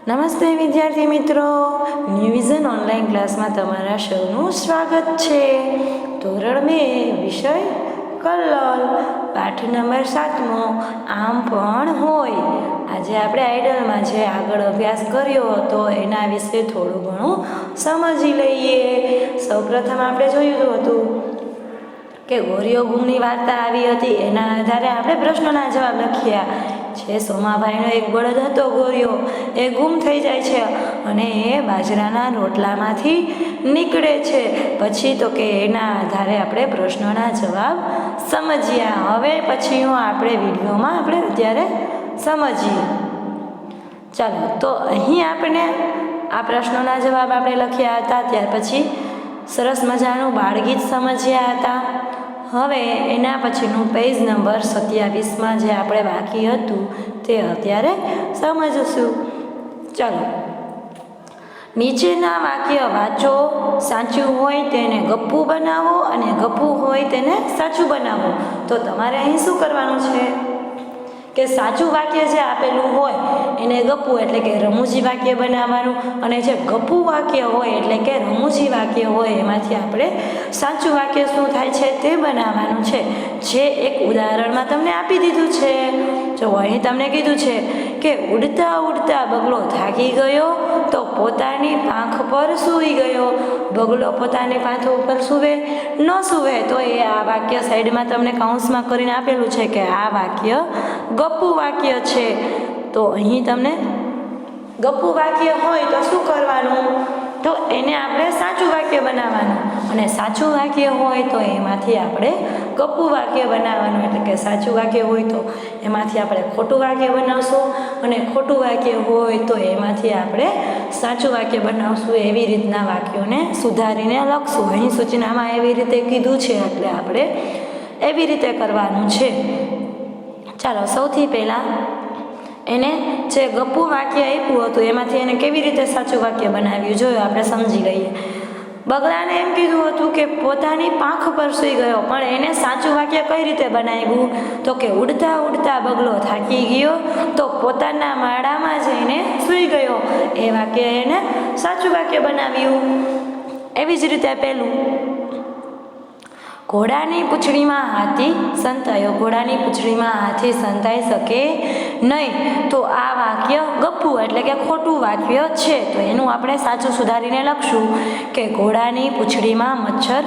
નમસ્તે વિદ્યાર્થી મિત્રો, ન્યૂ વિઝન ઓનલાઈન ક્લાસમાં તમારા સૌનું સ્વાગત છે. ધોરણ 2 વિષય કલ્લોલ, પાઠ નંબર 7મો આમ પણ હોય. આજે આપણે આઈડલમાં જે આગળ અભ્યાસ કર્યો હતો એના વિશે થોડું ઘણું સમજી લઈએ. સૌપ્રથમ આપણે જોયું હતું કે ગોરીઓ ગુમની વાર્તા આવી હતી. એના આધારે આપણે પ્રશ્નોના જવાબ લખ્યા છે. સોમાભાઈનો એક બળદ હતો ગોરીઓ, એ ગુમ થઈ જાય છે અને એ બાજરાના રોટલામાંથી નીકળે છે. પછી તો કે એના આધારે આપણે પ્રશ્નોના જવાબ સમજ્યા. હવે પછીનો આપણે વિડીયોમાં આપણે અત્યારે સમજીએ. ચાલો, તો અહીં આપણે આ પ્રશ્નોના જવાબ આપણે લખ્યા હતા. ત્યાર પછી સરસ મજાનું બાળગીત સમજ્યા હતા. હવે એના પછીનું પેજ નંબર 27માં જે આપણે બાકી હતું તે અત્યારે સમજશું. ચાલો, નીચેના વાક્ય વાંચો. સાચું હોય તેને ગપ્પુ બનાવો અને ગપ્પુ હોય તેને સાચું બનાવો. તો તમારે અહીં શું કરવાનું છે કે સાચું વાક્ય જે આપેલું હોય એને ગપ્પુ એટલે કે રમૂજી વાક્ય બનાવવાનું, અને જે ગપ્પુ વાક્ય હોય એટલે કે રમૂજી વાક્ય હોય એમાંથી આપણે સાચું વાક્ય શું થાય છે તે બનાવવાનું છે. જે એક ઉદાહરણમાં તમને આપી દીધું છે. જો અહીં તમને કીધું છે કે ઉડતા ઉડતા બગલો થાકી ગયો તો પોતાની પાંખ પર સૂઈ ગયો. બગલો પોતાની પાંખ ઉપર સૂવે ન સૂવે તો એ આ વાક્ય સાઈડમાં તમને કૌંસમાં કરીને આપેલું છે કે આ વાક્ય ગપ્પુ વાક્ય છે. તો અહીં તમને ગપ્પુ વાક્ય હોય તો શું કરવાનું, તો એને આપણે સાચું વાક્ય બનાવવાનું, અને સાચું વાક્ય હોય તો એમાંથી આપણે ગપ્પુ વાક્ય બનાવવાનું. એટલે કે સાચું વાક્ય હોય તો એમાંથી આપણે ખોટું વાક્ય બનાવશું, અને ખોટું વાક્ય હોય તો એમાંથી આપણે સાચું વાક્ય બનાવશું. એવી રીતના વાક્યોને સુધારીને લખશું. અહીં સૂચનામાં એવી રીતે કીધું છે એટલે આપણે એવી રીતે કરવાનું છે. ચાલો, સૌથી પહેલાં એને જે ગપ્પુ વાક્ય આપ્યું હતું એમાંથી એને કેવી રીતે સાચું વાક્ય બનાવ્યું જોયું આપણે સમજી લઈએ. બગલાને એમ કીધું હતું કે પોતાની પાંખ પર સૂઈ ગયો, પણ એને સાચું વાક્ય કઈ રીતે બનાવ્યું, તો કે ઉડતા ઉડતા બગલો થાકી ગયો તો પોતાના માળામાં જઈને સૂઈ ગયો. એ વાક્ય એને સાચું વાક્ય બનાવ્યું. એવી જ રીતે પેલું, ઘોડાની પૂંછડીમાં હાથી સંતાયો. ઘોડાની પૂંછડીમાં હાથી સંતાઈ શકે નહીં, તો આ વાક્ય ગપ્પુ એટલે કે ખોટું વાક્ય છે. તો એનું આપણે સાચું સુધારીને લખશું કે ઘોડાની પૂંછડીમાં મચ્છર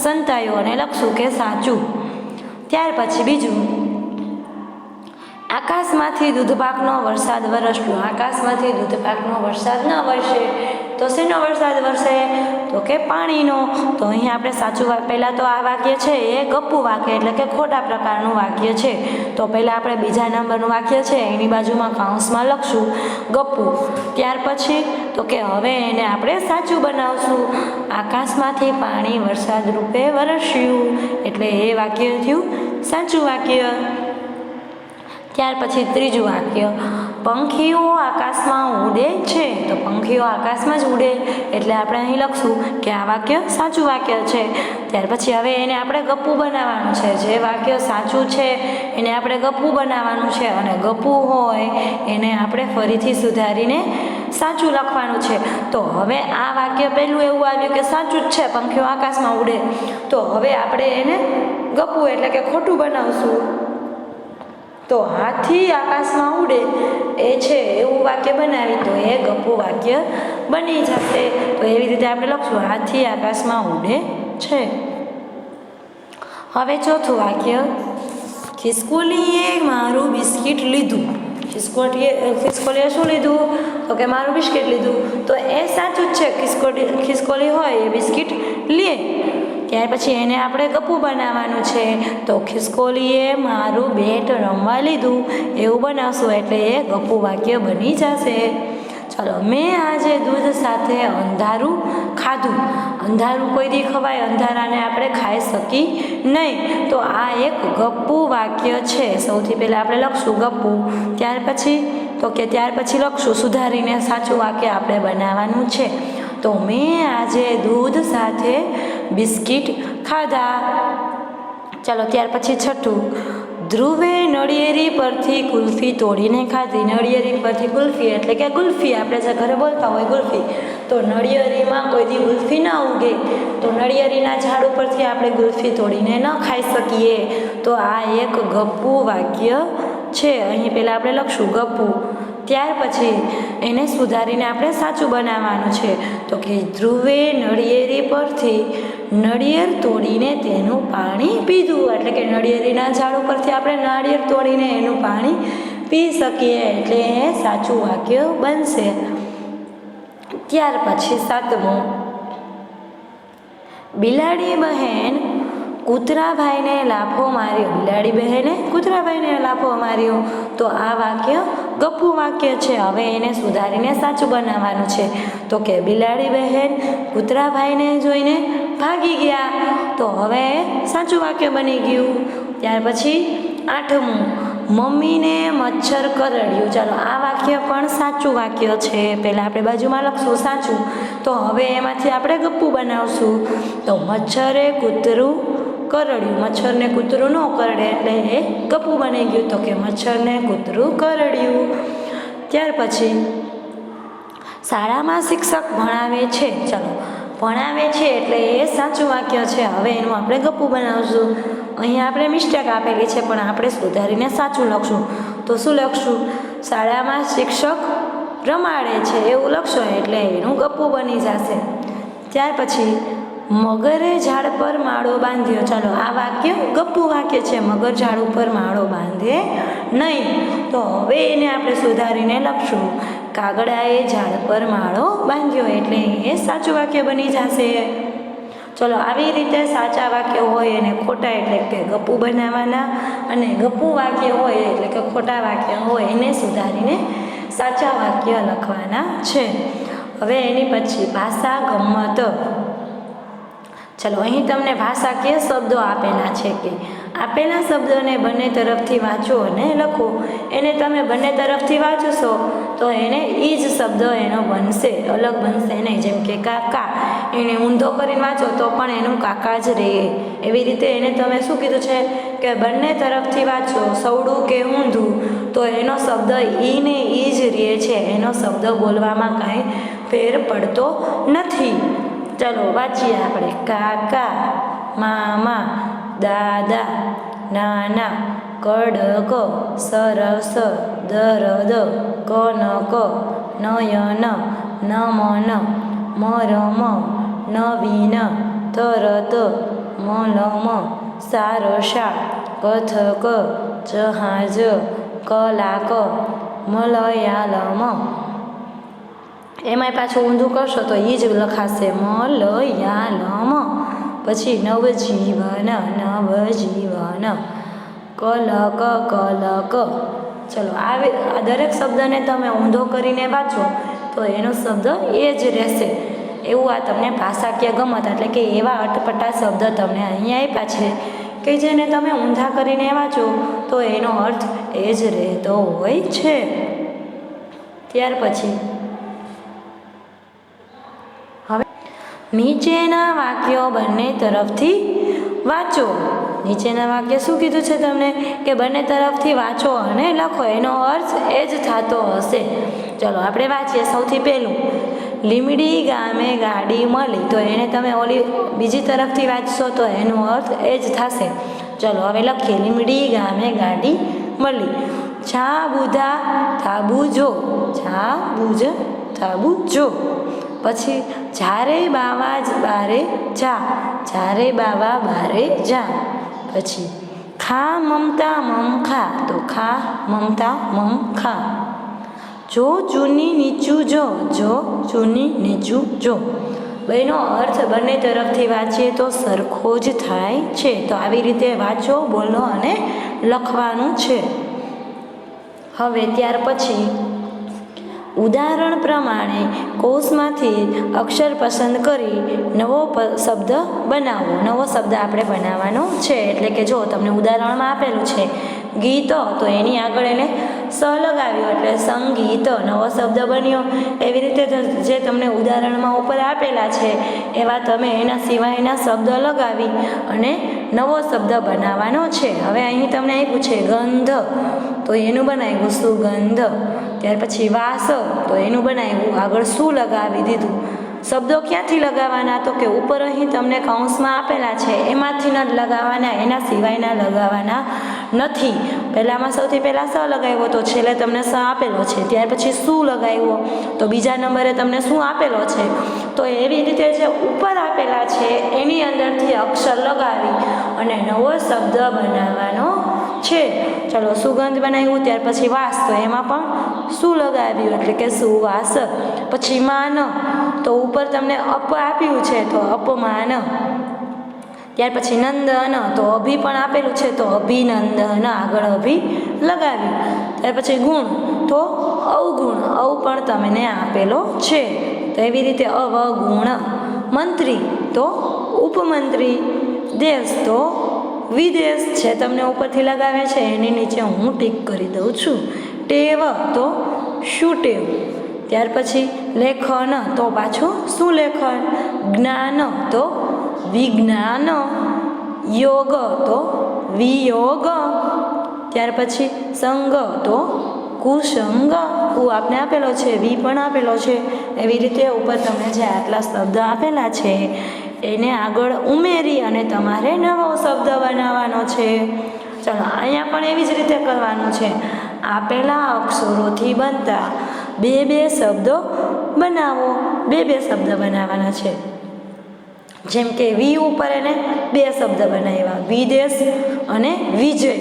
સંતાયો, અને લખશું કે સાચું. ત્યાર પછી બીજું, આકાશમાંથી દૂધપાકનો વરસાદ વરસ્યો. આકાશમાંથી દૂધપાકનો વરસાદ ન વરસે તો શેનો વરસાદ વરસે, તો કે પાણીનો. તો અહીં આપણે સાચું પહેલાં તો આ વાક્ય છે એ ગપ્પુ વાક્ય એટલે કે ખોટા પ્રકારનું વાક્ય છે. તો પહેલાં આપણે બીજા નંબરનું વાક્ય છે એની બાજુમાં કૌંસમાં લખશું ગપ્પુ. ત્યાર પછી તો કે હવે એને આપણે સાચું બનાવશું. આકાશમાંથી પાણી વરસાદ રૂપે વરસ્યું, એટલે એ વાક્ય થયું સાચું વાક્ય. ત્યાર પછી ત્રીજું વાક્ય, પંખીઓ આકાશમાં ઉડે છે. તો પંખીઓ આકાશમાં જ ઉડે એટલે આપણે અહીં લખશું કે આ વાક્ય સાચું વાક્ય છે. ત્યાર પછી હવે એને આપણે ગપ્પુ બનાવવાનું છે. જે વાક્ય સાચું છે એને આપણે ગપ્પુ બનાવવાનું છે, અને ગપ્પુ હોય એને આપણે ફરીથી સુધારીને સાચું લખવાનું છે. તો હવે આ વાક્ય પહેલું એવું આવ્યું કે સાચું જ છે, પંખીઓ આકાશમાં ઉડે. તો હવે આપણે એને ગપ્પુ એટલે કે ખોટું બનાવશું. તો હાથી આકાશમાં ઉડે એ છે એવું વાક્ય બનાવી તો એ ગપ્પુ વાક્ય બની જશે. તો એવી રીતે આપણે લખશું હાથી આકાશમાં ઉડે છે. હવે ચોથું વાક્ય, ખિસકોલીએ મારું બિસ્કિટ લીધું. ખિસકોલીએ શું લીધું, તો કે મારું બિસ્કિટ લીધું. તો એ સાચું જ છે, ખિસકોલી હોય એ બિસ્કિટ લે. ત્યાર પછી એને આપણે ગપ્પુ બનાવવાનું છે. તો ખિસકોલીએ મારું બેટ રમવા લીધું એવું બનાવશું એટલે એ ગપ્પુ વાક્ય બની જશે. ચાલો, મેં આજે દૂધ સાથે અંધારું ખાધું. અંધારું કોઈ દી ખવાય, અંધારાને આપણે ખાઈ શકી નહીં. તો આ એક ગપ્પુ વાક્ય છે. સૌથી પહેલાં આપણે લખશું ગપ્પુ. ત્યાર પછી લખશું સુધારીને સાચું વાક્ય આપણે બનાવવાનું છે. તો મેં આજે દૂધ સાથે બિસ્કિટ ખાધા. ચાલો, ત્યાર પછી છઠ્ઠું, ધ્રુવે નળિયેરી પરથી કુલ્ફી તોડીને ખાધી. નળિયેરી પરથી કુલ્ફી એટલે કે ગુલ્ફી, આપણે જે ઘરે બોલતા હોય ગુલ્ફી. તો નળિયેરીમાં કોઈ દી ગુલ્ફી ન ઉગે તો નળિયેરીના ઝાડ ઉપરથી આપણે ગુલ્ફી તોડીને ન ખાઈ શકીએ. તો આ એક ગપ્પુ વાક્ય છે. અહીં પહેલાં આપણે લખશું ગપ્પુ, ત્યાર પછી એને સુધારીને આપણે સાચું બનાવવાનું છે. તો કે ધ્રુવે નળિયેરી પરથી નળિયેર તોડીને તેનું પાણી પીધું. એટલે કે નળિયેરીના ઝાડ ઉપરથી આપણે નાળિયેર તોડીને એનું પાણી પી શકીએ, એટલે એ સાચું વાક્ય બનશે. ત્યાર પછી 7મું, બિલાડી બહેન કૂતરાભાઈને લાફો માર્યો. બિલાડી બહેને કૂતરાભાઈને લાફો માર્યો. તો આ વાક્ય ગપ્પુ વાક્ય છે. હવે એને સુધારીને સાચું બનાવવાનું છે. તો કે બિલાડી બહેન કૂતરાભાઈને જોઈને ભાગી ગયા. તો હવે સાચું વાક્ય બની ગયું. ત્યાર પછી 8મું, મમ્મીને મચ્છર કરડ્યું. ચાલો આ વાક્ય પણ સાચું વાક્ય છે. પહેલાં આપણે બાજુમાં લખશું સાચું, તો હવે એમાંથી આપણે ગપ્પુ બનાવશું. તો મચ્છરે કૂતરું કરડ્યું. મચ્છરને કૂતરું ન કરડે એટલે એ ગપ્પુ બની ગયું. તો કે મચ્છરને કૂતરું કરડ્યું. ત્યાર પછી શાળામાં શિક્ષક ભણાવે છે. ચાલો ભણાવે છે એટલે એ સાચું વાક્ય છે. હવે એનું આપણે ગપ્પુ બનાવશું. અહીંયા આપણે મિસ્ટેક આપેલી છે પણ આપણે સુધારીને સાચું લખશું. તો શું લખશું? શાળામાં શિક્ષક રમાડે છે એવું લખશો એટલે એનું ગપ્પુ બની જશે. ત્યાર પછી મગરે ઝાડ પર માળો બાંધ્યો. ચાલો આ વાક્ય ગપ્પુ વાક્ય છે. મગર ઝાડ ઉપર માળો બાંધે નહીં. તો હવે એને આપણે સુધારીને લખશું. કાગડાએ ઝાડ પર માળો બાંધ્યો એટલે એ સાચું વાક્ય બની જશે. ચલો આવી રીતે સાચા વાક્ય હોય અને ખોટા એટલે કે ગપ્પુ બનાવવાના, અને ગપ્પુ વાક્ય હોય એટલે કે ખોટા વાક્ય હોય એને સુધારીને સાચા વાક્ય લખવાના છે. હવે એની પછી ભાષા ગમ્મત. ચલો અહીં તમને ભાષાકીય શબ્દો આપેલા છે કે આપેલા શબ્દોને બંને તરફથી વાંચો અને લખો. એને તમે બંને તરફથી વાંચશો તો એને એ જ શબ્દ એનો બનશે, અલગ બનશે નહીં. જેમ કે કાકા, એને ઊંધો કરીને વાંચો તો પણ એનું કાકા જ રહે. એવી રીતે એને તમે શું કીધું છે કે બંને તરફથી વાંચો, સવડું કે ઊંધું, તો એનો શબ્દ ઈ ને ઈ જ રહે છે. એનો શબ્દ બોલવામાં કાંઈ ફેર પડતો નથી. ચલો વાંચીએ આપણે. કાકા, મામા, દાદા, નાના, કડક, સરસ, દરદ, કનક, નયન, નમન, મરમ, નવીન, તરત, મલમ, સારસા, કથક, જહાજ, કલાક, મલયાલમ. એમાંય પાછું ઊંધું કરશો તો એ જ લખાશે મલયાલમ. પછી નવજીવન, નવજીવન, કલક, કલક. ચલો આ દરેક શબ્દને તમે ઊંધો કરીને વાંચો તો એનો શબ્દ એ જ રહેશે. એવું આ તમને ભાષાકીય ગમ્મત એટલે કે એવા અટપટા શબ્દ તમને અહીંયા આપ્યા છે કે જેને તમે ઊંધા કરીને વાંચો તો એનો અર્થ એ જ રહેતો હોય છે. ત્યાર પછી નીચેના વાક્યો બંને તરફથી વાંચો. નીચેના વાક્ય શું કીધું છે તમને કે બંને તરફથી વાંચો અને લખો. એનો અર્થ એ જ થતો હશે. ચલો આપણે વાંચીએ. સૌથી પહેલું, લીમડી ગામે ગાડી મળી. તો એને તમે ઓલી બીજી તરફથી વાંચશો તો એનો અર્થ એ જ થશે. ચલો હવે લખીએ. લીમડી ગામે ગાડી મળી. છા બુધા થાબુ જો. છા બુજ થાબુ જો. પછી જ્યારે બાવા બારે જા. જ્યારે બાવા બારે જા. પછી ખા મમતા મમ ખા. તો ખા મમતા મમ ખા. જો જૂની નીચું જો. જો જૂની નીચું જો. બેનો અર્થ બંને તરફથી વાંચીએ તો સરખો જ થાય છે. તો આવી રીતે વાંચો, બોલો અને લખવાનું છે. હવે ત્યાર પછી ઉદાહરણ પ્રમાણે કોષમાંથી અક્ષર પસંદ કરી નવો શબ્દ બનાવો. નવો શબ્દ આપણે બનાવવાનો છે. એટલે કે જો તમને ઉદાહરણમાં આપેલું છે ગીતો, તો એની આગળ એને સ લગાવ્યો એટલે સંગીત નવો શબ્દ બન્યો. એવી રીતે જે તમને ઉદાહરણમાં ઉપર આપેલા છે એવા તમે એના સિવાયના શબ્દ લગાવી અને નવો શબ્દ બનાવવાનો છે. હવે અહીં તમને આપ્યું છે ગંધ, તો એનું બનાવ્યું સુગંધ. ત્યાર પછી વાસ, તો એનું બનાવ્યું આગળ શું લગાવી દીધું. શબ્દો ક્યાંથી લગાવવાના, તો કે ઉપર અહીં તમને કૌંસમાં આપેલા છે એમાંથી ન લગાવવાના, એના સિવાયના લગાવવાના નથી. પહેલામાં સૌથી પહેલાં સ લગાવ્યો તો છેલ્લે તમને સ આપેલો છે. ત્યાર પછી શું લગાવ્યો તો બીજા નંબરે તમને શું આપેલો છે. તો એવી રીતે જે ઉપર આપેલા છે એની અંદરથી અક્ષર લગાવી અને નવો શબ્દ બનાવવાનો છે. ચલો સુગંધ બનાવ્યું. ત્યાર પછી વાસ, તો એમાં પણ શું લગાવ્યું એટલે કે સુવાસ. પછી માન, તો ઉપર તમને અપ આપ્યું છે તો અપમાન. ત્યાર પછી નંદન, તો અભી પણ આપેલું છે તો અભિનંદન, આગળ અભી લગાવ્યું. ત્યાર પછી ગુણ, તો અવગુણ, અવ પણ તમને આપેલો છે. તો એવી રીતે અવગુણ. મંત્રી, તો ઉપમંત્રી. દેશ, તો વિદેશ છે તમને ઉપરથી લગાવે છે એની નીચે હું ટીક કરી દઉં છું. ટેવ, તો શું ટેવ. ત્યાર પછી લેખન, તો પાછું શું લેખન. જ્ઞાન, તો વિજ્ઞાન. યોગ, તો વિયોગ. ત્યાર પછી સંગ, તો કુસંગ. કુ આપને આપેલો છે, વી પણ આપેલો છે. એવી રીતે ઉપર તમને જે આટલા શબ્દ આપેલા છે એને આગળ ઉમેરી અને તમારે નવો શબ્દ બનાવવાનો છે. ચાલો અહીંયા પણ એવી જ રીતે કરવાનું છે. આપેલા અક્ષરોથી બનતા બે શબ્દો બનાવો. બે શબ્દ બનાવવાના છે. જેમ કે વી ઉપર એને બે શબ્દ બનાવ્યા, વિદેશ અને વિજય.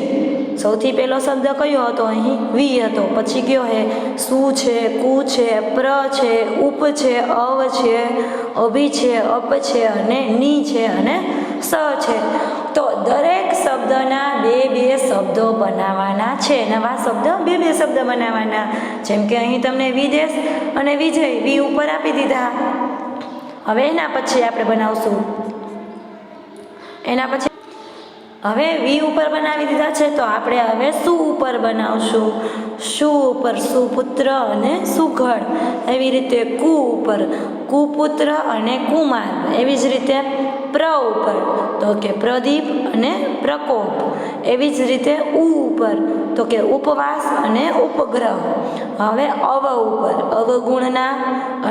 સૌથી પહેલો શબ્દ કયો હતો અહીં વી હતો. પછી કયો હે શું છે, કુ છે, પ્ર છે, ઉપ છે, અવ છે, અભી છે, અપ છે અને ની છે અને સ છે. તો દરેક શબ્દના બે શબ્દો બનાવવાના છે. નવા શબ્દ બે શબ્દ બનાવવાના. જેમ કે અહીં તમને વિદેશ અને વિજય વી ઉપર આપી દીધા. હવે એના પછી આપણે બનાવશું. એના પછી હવે વી ઉપર બનાવી દીધા છે તો આપણે હવે શું ઉપર બનાવશું. શું ઉપર સુપુત્ર અને સુઘડ. એવી રીતે કુ ઉપર કુપુત્ર અને કુમાર. એવી જ રીતે પ્ર ઉપર તો કે પ્રદીપ અને પ્રકોપ. એવી જ રીતે ઉ ઉપર તો કે ઉપવાસ અને ઉપગ્રહ. હવે અવ ઉપર અવગુણના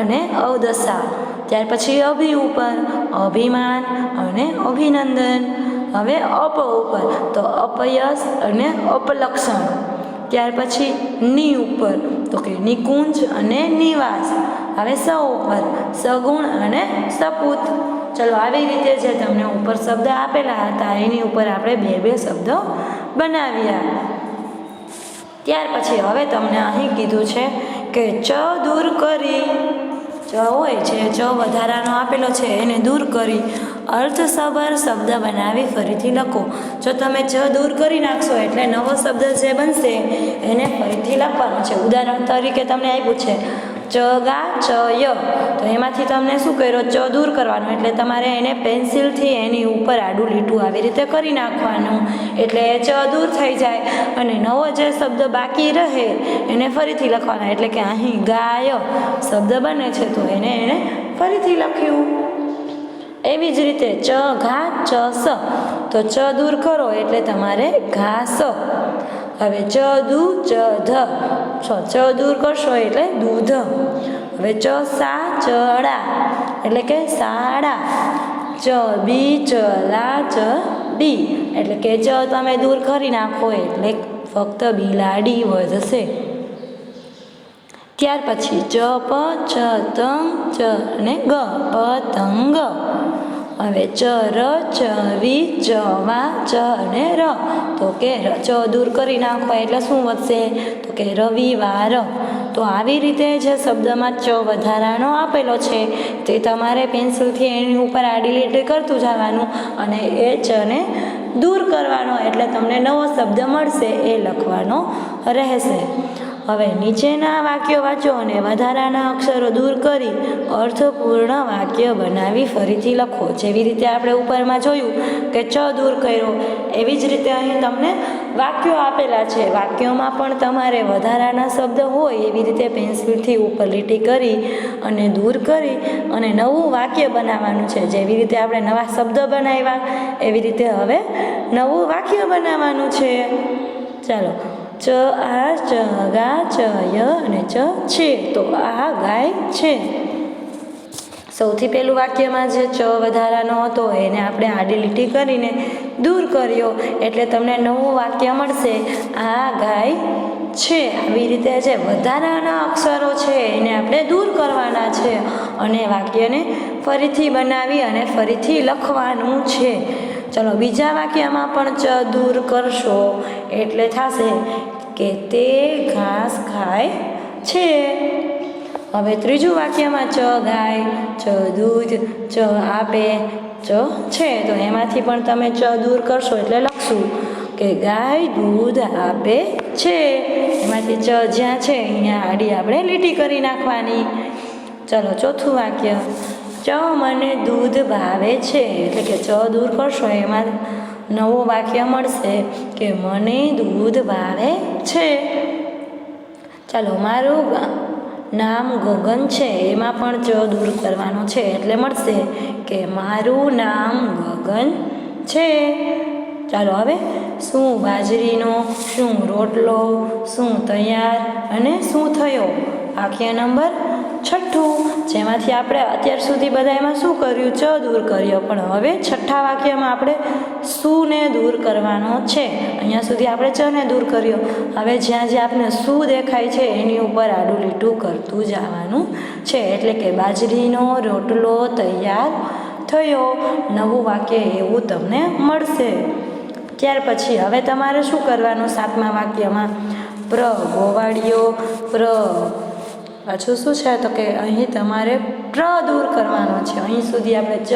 અને અવદશા. ત્યાર પછી અભિ ઉપર અભિમાન અને અભિનંદન. હવે અપ ઉપર તો અપયશ અને અપલક્ષણ. ત્યાર પછી ની ઉપર તો કે નિકુંજ અને નિવાસ. હવે સ ઉપર સગુણ અને સપૂત. ચલો આવી રીતે જે તમને ઉપર શબ્દ આપેલા હતા એની ઉપર આપણે બે શબ્દો બનાવ્યા. ત્યાર પછી હવે તમને અહીં કીધું છે કે ચ દૂર કરી. ચ હોય છે, ચ વધારાનો આપેલો છે એને દૂર કરી અર્થસભર શબ્દ બનાવી ફરીથી લખો. જો તમે ચ દૂર કરી નાખશો એટલે નવો શબ્દ જે બનશે એને ફરીથી લખવાનો છે. ઉદાહરણ તરીકે તમને આપ્યું છે ચ ગા ચ ય, તો એમાંથી તમને શું કર્યો ચ દૂર કરવાનું એટલે તમારે એને પેન્સિલથી એની ઉપર આડું લીટું આવી રીતે કરી નાખવાનું એટલે ચ દૂર થઈ જાય અને નવો જે શબ્દ બાકી રહે એને ફરીથી લખવાના. એટલે કે અહીં ગાય શબ્દ બને છે તો એને ફરીથી લખ્યું. એવી જ રીતે ચ ઘા ચ સ, તો ચ દૂર કરો એટલે તમારે ઘાસ. હવે ચ દુ ચ ધ, ચ દૂર કરશો એટલે દૂધ. હવે ચ સા ચડા એટલે કે શાળા. ચ બી ચ લા ચ ડી એટલે કે ચ તમે દૂર કરી નાખો એટલે ફક્ત બિલાડી વધશે. ત્યાર પછી ચ પ ચ તંગ ચ અને ગ પતંગ. હવે ચ ર ચ વી ચ વા ચ અને ર, તો કે ચ દૂર કરી નાખો એટલે શું વધશે તો કે રવિવાર. તો આવી રીતે જે શબ્દમાં ચ વધારાનો આપેલો છે તે તમારે પેન્સિલથી એની ઉપર આડી લીટી કરતું જવાનું અને એ ચને દૂર કરવાનો એટલે તમને નવો શબ્દ મળશે એ લખવાનો રહેશે. હવે નીચેના વાક્યો વાંચો અને વધારાના અક્ષરો દૂર કરી અર્થપૂર્ણ વાક્ય બનાવી ફરીથી લખો. જેવી રીતે આપણે ઉપરમાં જોયું કે ચ દૂર કર્યો એવી જ રીતે અહીં તમને વાક્યો આપેલા છે. વાક્યોમાં પણ તમારે વધારાના શબ્દ હોય એવી રીતે પેન્સિલથી ઉપર લીટી કરી અને દૂર કરી અને નવું વાક્ય બનાવવાનું છે. જેવી રીતે આપણે નવા શબ્દ બનાવ્યા એવી રીતે હવે નવું વાક્ય બનાવવાનું છે. ચાલો, ચ આ ચ ગા ચ ય અને ચ છે. તો આ ગાય છે. સૌથી પહેલું વાક્યમાં જે ચ વધારાનો હતો એને આપણે આડી લીટી કરીને દૂર કર્યો એટલે તમને નવું વાક્ય મળશે, આ ગાય છે. આવી રીતે જે વધારાના અક્ષરો છે એને આપણે દૂર કરવાના છે અને વાક્યને ફરીથી બનાવી અને ફરીથી લખવાનું છે. ચલો, બીજા વાક્યમાં પણ ચ દૂર કરશો એટલે થશે કે તે ઘાસ ખાય છે. હવે ત્રીજું વાક્યમાં ચ ગાય, ચ દૂધ, ચ આપે, ચ છે. તો એમાંથી પણ તમે ચ દૂર કરશો એટલે લખશું કે ગાય દૂધ આપે છે. એમાંથી ચ જ્યાં છે અહીંયા આડી આપણે લીટી કરી નાખવાની. ચલો, ચોથું વાક્ય, ચ મને દૂધ ભાવે છે. એટલે કે ચ દૂર કરશો એમાં નવું વાક્ય મળશે કે મને દૂધ ભાવે છે. ચાલો, મારું નામ ગગન છે. એમાં પણ ચ દૂર કરવાનું છે એટલે મળશે કે મારું નામ ગગન છે. ચાલો, હવે શું બાજરીનો, શું રોટલો, શું તૈયાર અને શું થયો. વાક્ય નંબર 6, જેમાંથી આપણે અત્યાર સુધી બધા એમાં શું કર્યું, ચ દૂર કર્યો, પણ હવે છઠ્ઠા વાક્યમાં આપણે શુંને દૂર કરવાનો છે. અહીંયા સુધી આપણે ચ ને દૂર કર્યો. હવે જ્યાં જ્યાં આપણે શું દેખાય છે એની ઉપર આડું લીટું કરતું જવાનું છે. એટલે કે બાજરીનો રોટલો તૈયાર થયો. નવું વાક્ય એવું તમને મળશે. ત્યાર પછી હવે તમારે શું કરવાનું, સાતમા વાક્યમાં પ્ર ગોવાળિયો, પ્ર પાછું શું છે તો કે અહીં તમારે પ્ર દૂર કરવાનો છે. અહીં સુધી આપણે ચ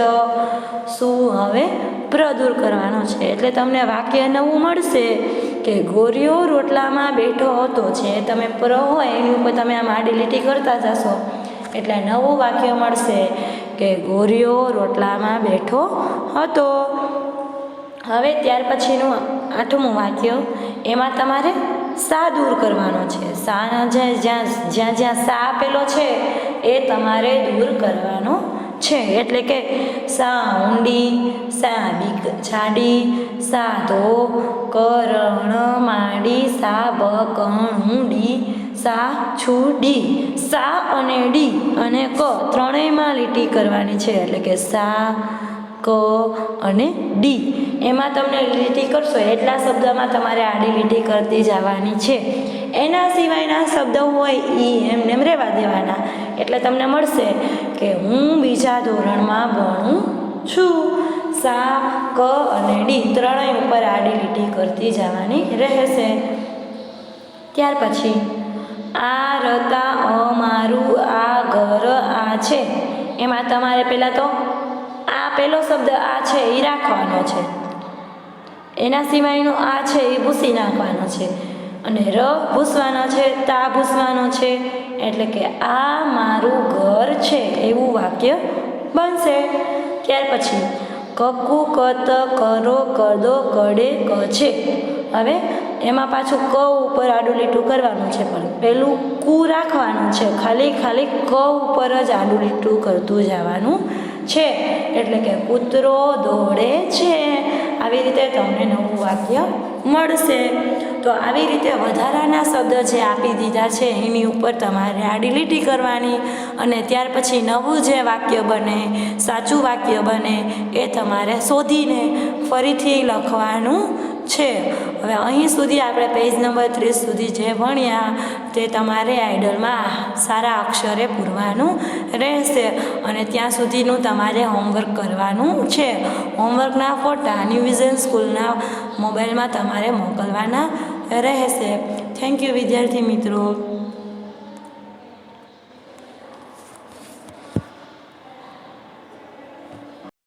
શું હવે પ્ર દૂર કરવાનો છે એટલે તમને વાક્ય નવું મળશે કે ગોરિયો રોટલામાં બેઠો હતો. છે તમે પ્ર હોય એની ઉપર તમે આમ આડી લીટી કરતા જશો એટલે નવું વાક્ય મળશે કે ગોરિયો રોટલામાં બેઠો હતો. હવે ત્યાર પછીનું 8મું વાક્ય, એમાં તમારે સા દૂર કરવાનો છે. સાના જ્યાં જ્યાં સા આપેલો છે એ તમારે દૂર કરવાનો છે. એટલે કે સા ઊંડી, સા બીક છાડી, સા ધો કરણ માડી, સા બકણુડી, સા છુડી. સા અને ડી અને ક ત્રણેયમાં લીટી કરવાની છે. એટલે કે સા, ક અને ડી એમાં તમને લીટી કરશો એટલા શબ્દમાં તમારે આડી લીટી કરતી જવાની છે. એના સિવાયના શબ્દ હોય એ એમને એમ રહેવા દેવાના. એટલે તમને મળશે કે હું બીજા ધોરણમાં ભણું છું. સા, ક અને ડી ત્રણેય ઉપર આડી લીટી કરતી જવાની રહેશે. ત્યાર પછી આ રતા અમારું આ ઘર આ છે. એમાં તમારે પહેલાં તો આ પહેલો શબ્દ આ છે એ રાખવાનો છે. એના સિવાયનો આ છે એ ભૂસી નાખવાનો છે અને ર ભૂસવાનો છે, તા ભૂસવાનો છે. એટલે કે આ મારું ઘર છે એવું વાક્ય બનશે. ત્યાર પછી કકુ કત કરો કદો કડે ક છે. હવે એમાં પાછું ક ઉપર આડું લીટું કરવાનું છે પણ પેલું કુ રાખવાનું છે. ખાલી ક ઉપર જ આડું લીટું કરતું જવાનું છે. એટલે કે કૂતરો દોડે છે. આવી રીતે તમને નવું વાક્ય મળશે. તો આવી રીતે વધારાના શબ્દ જે આપી દીધા છે એની ઉપર તમારે આડી લીટી કરવાની અને ત્યાર પછી નવું જે વાક્ય બને, સાચું વાક્ય બને એ તમારે શોધીને ફરીથી લખવાનું છે. હવે અહીં સુધી આપણે પેજ નંબર 30 સુધી જે ભણ્યા તે તમારે આઈડલમાં સારા અક્ષરે પૂરવાનું રહેશે અને ત્યાં સુધીનું તમારે હોમવર્ક કરવાનું છે. હોમવર્કના ફોટા ન્યૂ વિઝન સ્કૂલના મોબાઈલમાં તમારે મોકલવાના રહેશે. થેન્ક યુ વિદ્યાર્થી મિત્રો.